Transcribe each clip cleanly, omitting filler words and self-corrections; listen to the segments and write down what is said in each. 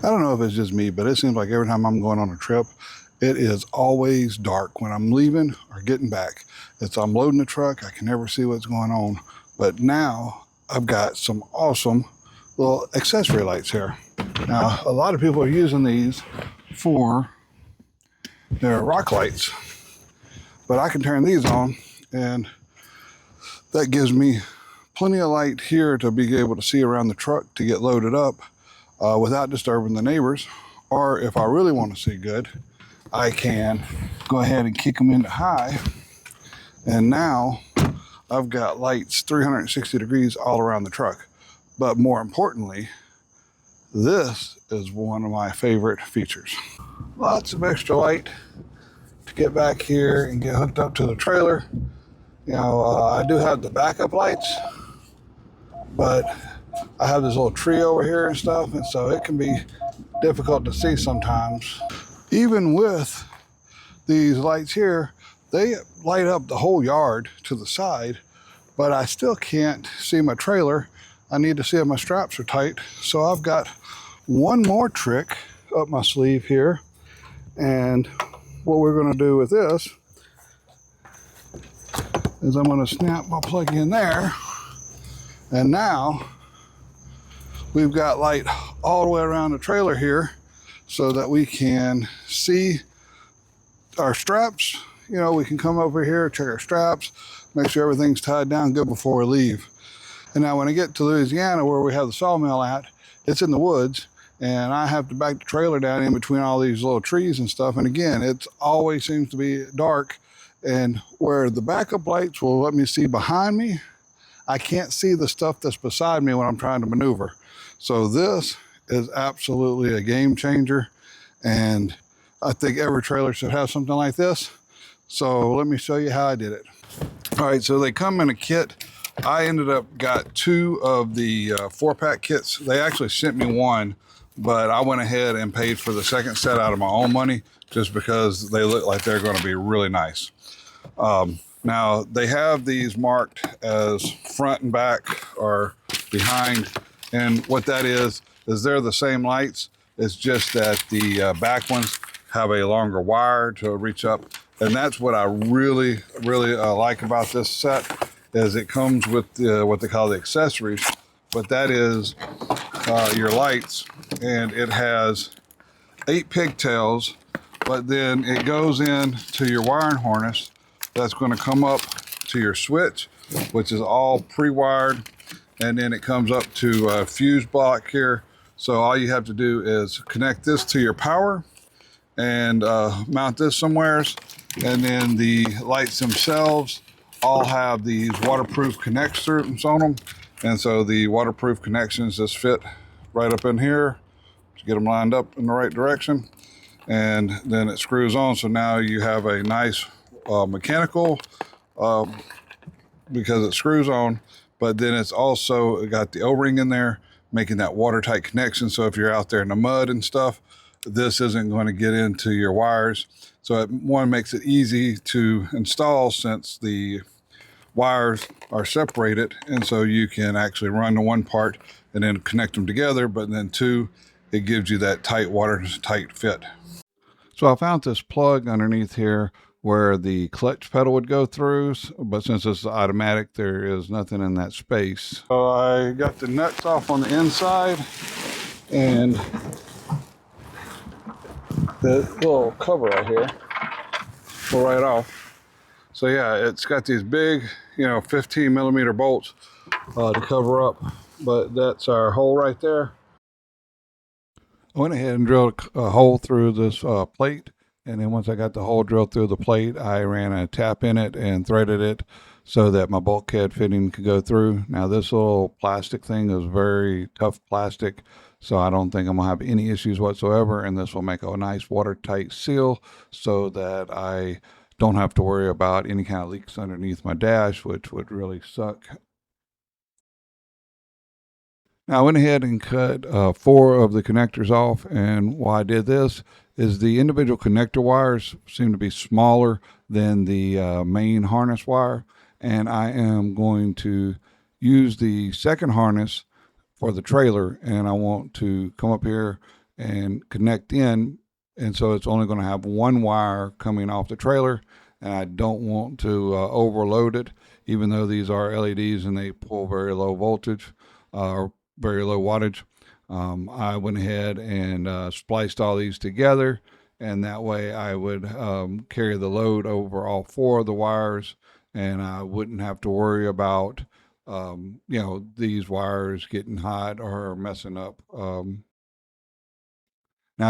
I don't know if it's just me, but it seems like every time I'm going on a trip, it is always dark when I'm leaving or getting back. I'm loading the truck, I can never see what's going on. But now I've got some awesome little accessory lights here. Now, a lot of people are using these for their rock lights, but I can turn these on, and that gives me plenty of light here to be able to see around the truck to get loaded up without disturbing the neighbors. Or if I really want to see good, I can go ahead and kick them into high, and now I've got lights 360 degrees all around the truck. But more importantly, this is one of my favorite features. Lots of extra light to get back here and get hooked up to the trailer. I do have the backup lights, but I have this little tree over here and stuff, and so it can be difficult to see sometimes. Even with these lights here, they light up the whole yard to the side, but I still can't see my trailer. I need to see if my straps are tight. So I've got one more trick up my sleeve here. And what we're going to do with this is I'm going to snap my plug in there. And now we've got light all the way around the trailer here so that we can see our straps. We can come over here, check our straps, make sure everything's tied down good before we leave. And now when I get to Louisiana, where we have the sawmill at, it's in the woods, and I have to back the trailer down in between all these little trees and stuff. And again, it always seems to be dark, and where the backup lights will let me see behind me, I can't see the stuff that's beside me when I'm trying to maneuver. So this is absolutely a game changer, and I think every trailer should have something like this. So let me show you how I did it. All right, so they come in a kit. I ended up got two of the 4-pack kits. They actually sent me one, but I went ahead and paid for the second set out of my own money just because they look like they're going to be really nice. Now they have these marked as front and back or behind, and what that is they're the same lights. It's just that the back ones have a longer wire to reach up, and that's what I really like about this set. Is it comes with what they call the accessories, but that is your lights, and it has 8 pigtails, but then it goes in to your wiring harness that's going to come up to your switch, which is all pre-wired, and then it comes up to a fuse block here. So all you have to do is connect this to your power and mount this somewheres, and then the lights themselves all have these waterproof connectors on them, and so the waterproof connections just fit right up in here to get them lined up in the right direction, and then it screws on. So now you have a nice mechanical because it screws on, but then it's also got the O-ring in there making that watertight connection, so if you're out there in the mud and stuff, this isn't going to get into your wires. So one makes it easy to install since the wires are separated, and so you can actually run the one part and then connect them together, but then two, it gives you that tight watertight fit. So I found this plug underneath here where the clutch pedal would go through, but since this is automatic, there is nothing in that space. So I got the nuts off on the inside, and the little cover right here will right off. So yeah, it's got these big, 15 millimeter bolts to cover up, but that's our hole right there. I went ahead and drilled a hole through this plate, and then once I got the hole drilled through the plate, I ran a tap in it and threaded it so that my bulkhead fitting could go through. Now this little plastic thing is very tough plastic, so I don't think I'm gonna have any issues whatsoever, and this will make a nice watertight seal so that I don't have to worry about any kind of leaks underneath my dash, which would really suck. Now I went ahead and cut 4 of the connectors off, and why I did this is the individual connector wires seem to be smaller than the main harness wire, and I am going to use the second harness for the trailer, and I want to come up here and connect in. And so it's only going to have one wire coming off the trailer. And I don't want to overload it, even though these are LEDs and they pull very low voltage or very low wattage. I went ahead and spliced all these together, and that way I would carry the load over all four of the wires, and I wouldn't have to worry about these wires getting hot or messing up. Now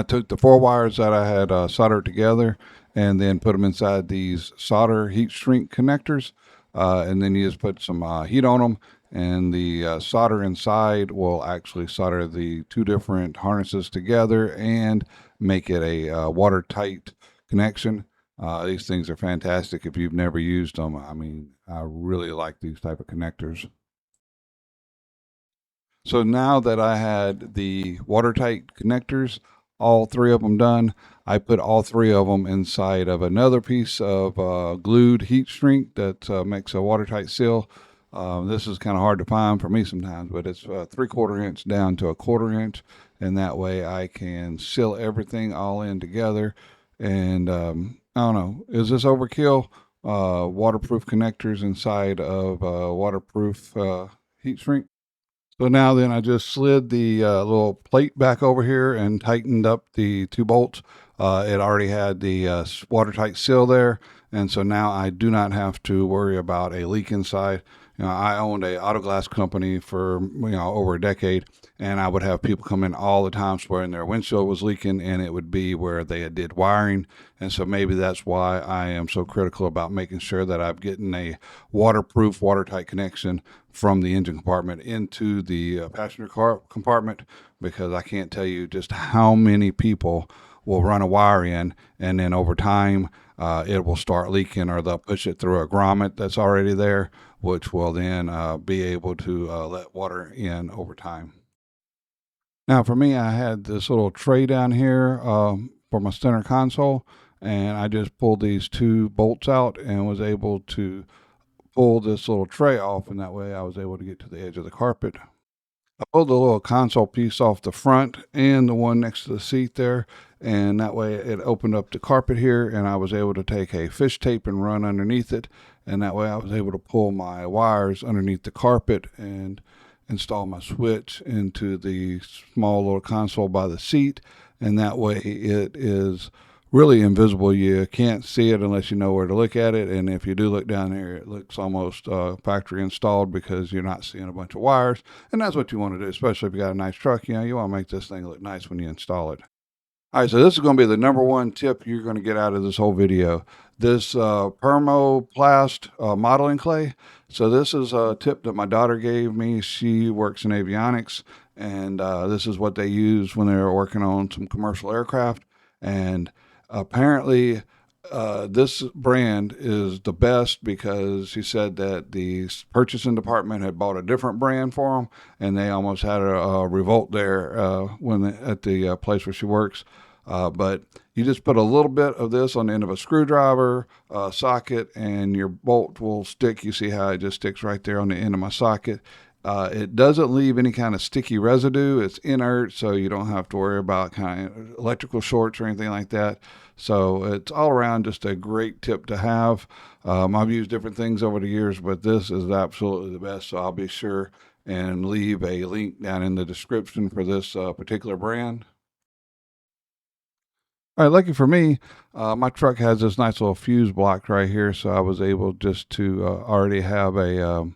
I took the four wires that I had soldered together and then put them inside these solder heat shrink connectors. And then you just put some heat on them, and the solder inside will actually solder the two different harnesses together and make it a watertight connection. These things are fantastic if you've never used them. I mean, I really like these type of connectors. So now that I had the watertight connectors, all three of them done, I put all three of them inside of another piece of glued heat shrink that makes a watertight seal. This is kind of hard to find for me sometimes, but it's 3/4 inch down to 1/4 inch, and that way I can seal everything all in together. And I don't know, is this overkill? Waterproof connectors inside of waterproof heat shrink. So now then I just slid the little plate back over here and tightened up the two bolts. It already had the watertight seal there. And so now I do not have to worry about a leak inside. I owned a auto glass company for over a decade, and I would have people come in all the time swearing their windshield was leaking, and it would be where they had did wiring. And so maybe that's why I am so critical about making sure that I'm getting a waterproof, watertight connection from the engine compartment into the passenger car compartment, because I can't tell you just how many people will run a wire in, and then over time it will start leaking, or they'll push it through a grommet that's already there, which will then be able to let water in over time. Now, for me, I had this little tray down here for my center console, and I just pulled these two bolts out and was able to pull this little tray off, and that way I was able to get to the edge of the carpet. I pulled the little console piece off the front and the one next to the seat there, and that way it opened up the carpet here, and I was able to take a fish tape and run underneath it, and that way I was able to pull my wires underneath the carpet and install my switch into the small little console by the seat, and that way it is really invisible. You can't see it unless you know where to look at it, and if you do look down there, it looks almost factory installed because you're not seeing a bunch of wires, and that's what you want to do, especially if you got a nice truck. You want to make this thing look nice when you install it. All right, so this is going to be the number one tip you're going to get out of this whole video. This Permoplast modeling clay. So this is a tip that my daughter gave me. She works in avionics, and this is what they use when they're working on some commercial aircraft. And apparently, this brand is the best because she said that the purchasing department had bought a different brand for them, and they almost had a revolt there at the place where she works. But you just put a little bit of this on the end of a screwdriver socket, and your bolt will stick. You see how it just sticks right there on the end of my socket. It doesn't leave any kind of sticky residue. It's inert, so you don't have to worry about kind of electrical shorts or anything like that. So it's all around just a great tip to have. I've used different things over the years, but this is absolutely the best. So I'll be sure and leave a link down in the description for this particular brand. All right, lucky for me, my truck has this nice little fuse block right here, so I was able just to already have a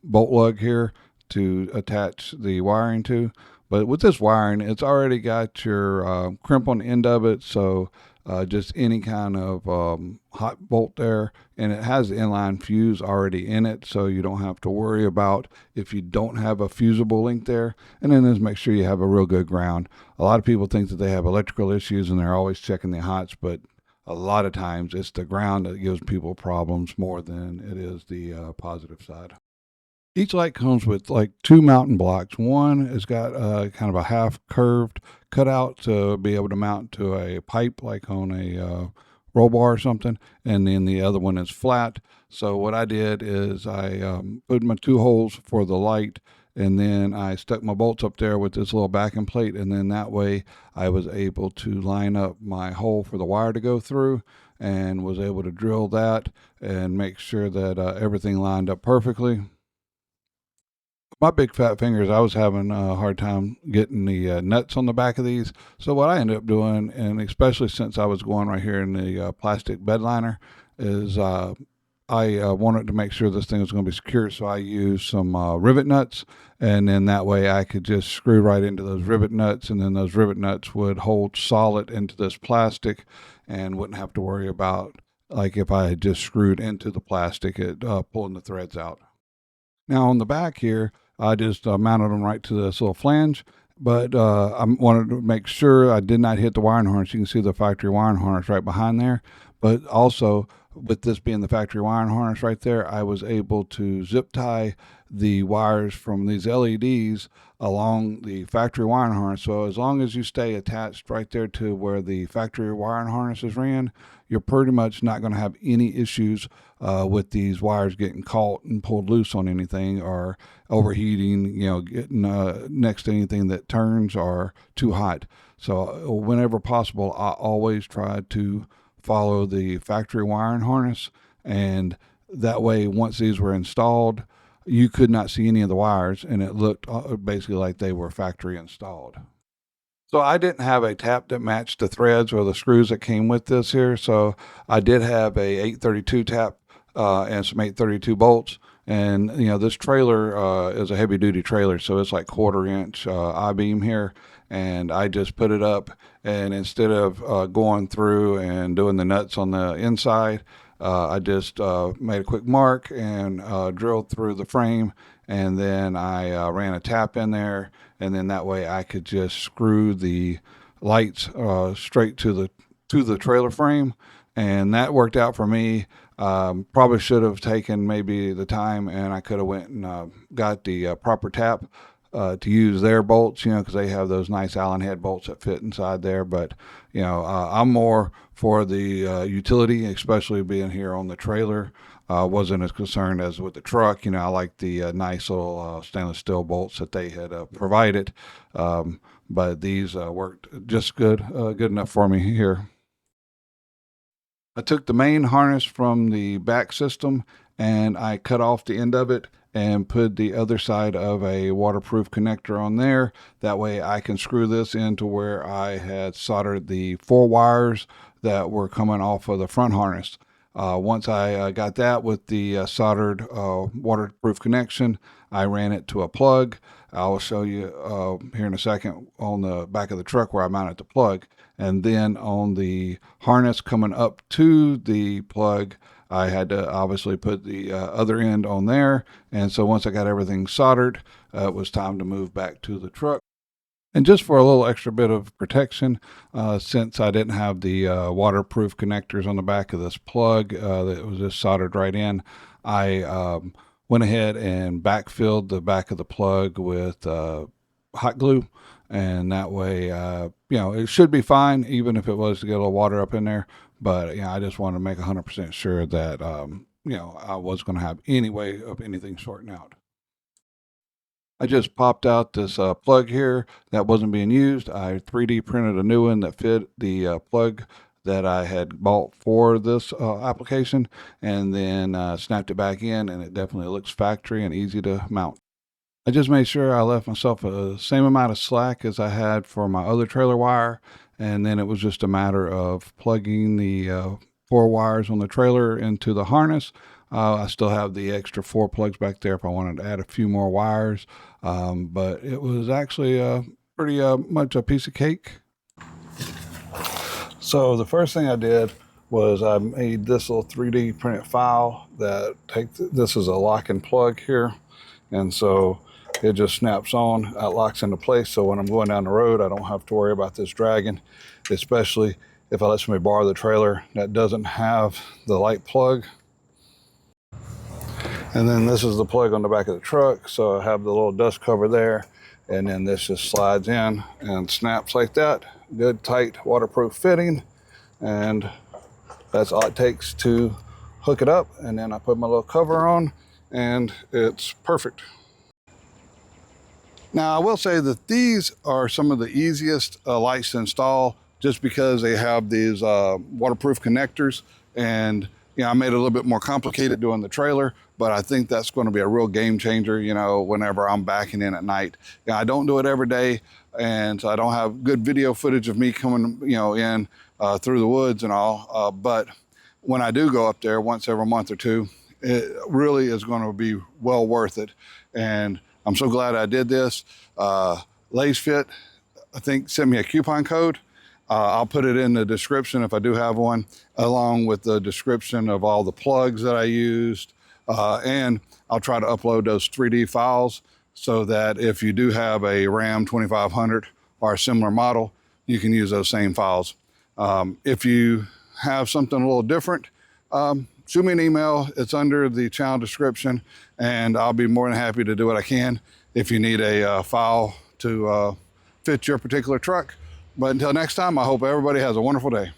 bolt lug here to attach the wiring to. But with this wiring, it's already got your crimp on the end of it, so just any kind of hot bolt there, and it has the inline fuse already in it, so you don't have to worry about if you don't have a fusible link there. And then just make sure you have a real good ground. A lot of people think that they have electrical issues and they're always checking the hots, but a lot of times it's the ground that gives people problems more than it is the positive side. Each light comes with like two mounting blocks. One has got kind of a half curved cutout to be able to mount to a pipe, like on a roll bar or something, and then the other one is flat. So what I did is I put my two holes for the light and then I stuck my bolts up there with this little backing plate, and then that way I was able to line up my hole for the wire to go through, and was able to drill that and make sure that everything lined up perfectly. My big fat fingers, I was having a hard time getting the nuts on the back of these. So what I ended up doing, and especially since I was going right here in the plastic bed liner, is I wanted to make sure this thing was going to be secure. So I used some rivet nuts, and then that way I could just screw right into those rivet nuts, and then those rivet nuts would hold solid into this plastic, and wouldn't have to worry about, like, if I had just screwed into the plastic, it pulling the threads out. Now on the back here, I just mounted them right to this little flange, but I wanted to make sure I did not hit the wiring harness. You can see the factory wiring harness right behind there, but also with this being the factory wiring harness right there, I was able to zip tie the wires from these LEDs along the factory wiring harness. So as long as you stay attached right there to where the factory wiring harnesses ran, you're pretty much not going to have any issues with these wires getting caught and pulled loose on anything, or overheating, getting next to anything that turns, or too hot. So whenever possible, I always try to follow the factory wiring harness, and that way once these were installed, you could not see any of the wires, and it looked basically like they were factory installed. So I didn't have a tap that matched the threads or the screws that came with this here. So I did have a 832 tap and some 832 bolts. And this trailer is a heavy duty trailer, so it's like 1/4 inch I-beam here. And I just put it up, and instead of going through and doing the nuts on the inside, I just made a quick mark and drilled through the frame, and then I ran a tap in there, and then that way I could just screw the lights straight to the trailer frame, and that worked out for me. Probably should have taken maybe the time, and I could have went and got the proper tap to use their bolts, because they have those nice Allen head bolts that fit inside there. But I'm more for the utility, especially being here on the trailer. Wasn't as concerned as with the truck. I like the nice little stainless steel bolts that they had provided. But these worked just good enough for me here. I took the main harness from the back system, and I cut off the end of it and put the other side of a waterproof connector on there. That way I can screw this into where I had soldered the 4 wires that were coming off of the front harness. Once I got that with the soldered waterproof connection, I ran it to a plug. I will show you here in a second on the back of the truck where I mounted the plug. And then on the harness coming up to the plug, I had to obviously put the other end on there. And so once I got everything soldered, it was time to move back to the truck. And just for a little extra bit of protection, since I didn't have the waterproof connectors on the back of this plug that was just soldered right in, I went ahead and backfilled the back of the plug with hot glue. And that way, it should be fine, even if it was to get a little water up in there. But, I just wanted to make 100% sure that, I was going to have any way of anything shorting out. I just popped out this plug here that wasn't being used. I 3D printed a new one that fit the plug that I had bought for this application, and then snapped it back in, and it definitely looks factory and easy to mount. I just made sure I left myself the same amount of slack as I had for my other trailer wire, and then it was just a matter of plugging the 4 wires on the trailer into the harness. I still have the extra 4 plugs back there if I wanted to add a few more wires, but it was actually pretty much a piece of cake. So the first thing I did was I made this little 3D printed file that this is a lock and plug here, and so it just snaps on, it locks into place, so when I'm going down the road I don't have to worry about this dragging, especially if I let somebody borrow the trailer that doesn't have the light plug. And then this is the plug on the back of the truck, so I have the little dust cover there, and then this just slides in and snaps like that. Good tight waterproof fitting, and that's all it takes to hook it up. And then I put my little cover on, and it's perfect. Now, I will say that these are some of the easiest lights to install just because they have these waterproof connectors. And, you know, I made it a little bit more complicated doing the trailer, but I think that's going to be a real game changer, you know, whenever I'm backing in at night. You know, I don't do it every day, and so I don't have good video footage of me coming, you know, in through the woods and all. But when I do go up there once every month or two, it really is going to be well worth it. And I'm so glad I did this. Lasfit, I think, sent me a coupon code. I'll put it in the description if I do have one, along with the description of all the plugs that I used. And I'll try to upload those 3D files so that if you do have a Ram 2500 or a similar model, you can use those same files. If you have something a little different, shoot me an email. It's under the channel description, and I'll be more than happy to do what I can if you need a file to fit your particular truck. But until next time, I hope everybody has a wonderful day.